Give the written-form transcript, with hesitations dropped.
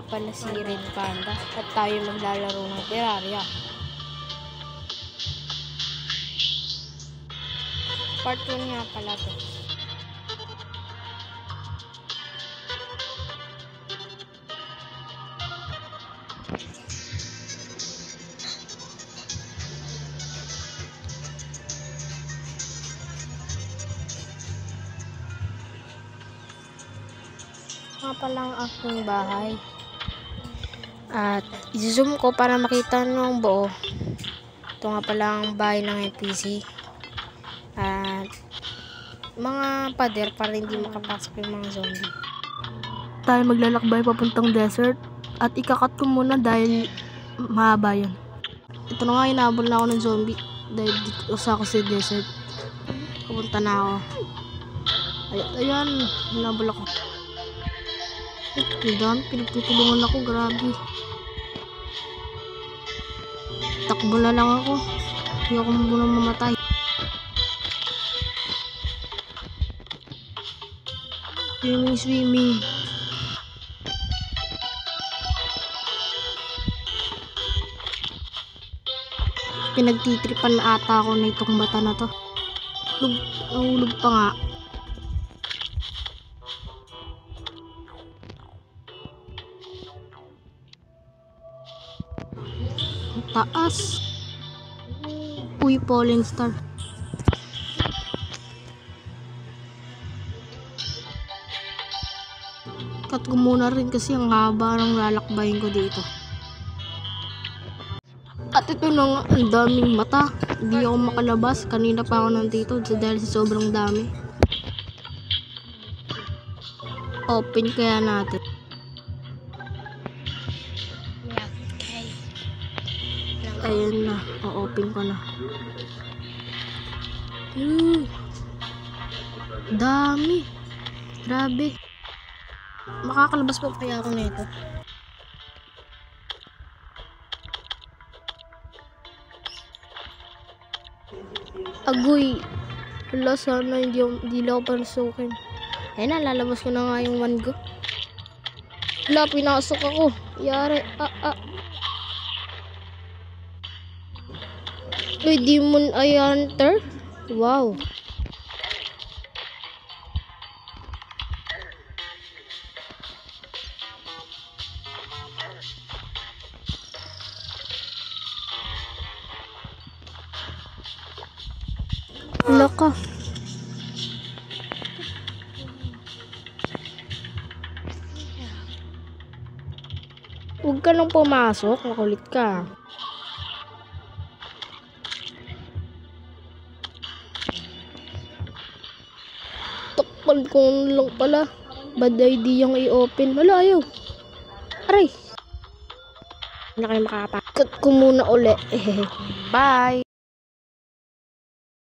pala si Red Panda at tayo maglalaro ng Terraria. Part 1 nga pala to. Nga pala ang aking bahay. At i-zoom ko para makita ng buo. Ito nga pala ang bahay ng NPC. At mga pader para hindi makapasok yung mga zombie. Tayo maglalakbay papuntang desert. At ikakat ko muna dahil mahaba yun. Ito na nga, inabol na ako ng zombie. Dahil dito sa ako sa desert. Pupunta na ako. Ayan, inabol ako. Ang pinagtutulungan ako, grabe. Takbo na lang ako. Hindi ako muna mamatay. Swimming. Pinagtitripan na ata ako na itong bata na to. Nahulog pa nga. Taas. Uy, falling star. Cut ko muna rin kasi ang haba ng lalakbayin ko dito. At ito na nga, ang daming mata. Hindi ako makalabas. Kanina pa ako nandito dahil sa sobrang dami. Open kaya natin. Ayun na, o-open ko na. Dami. Grabe. Makakalabas pa kaya ako nito. Agoy. Wala, sana hindi lang ako pansukin. Ayun na, lalabas ko na nga yung one go. Wala, pinasok ako. Yari. Uy, Demon Eye Hunter? Wow. Wala ka. Huwag ka nang pumasok. Makulit ka. Takpan ko lang pala. Bad idea yung i-open. Wala, ayaw. Aray. Wala kayo makakapa. Cut ko muna uli. Bye.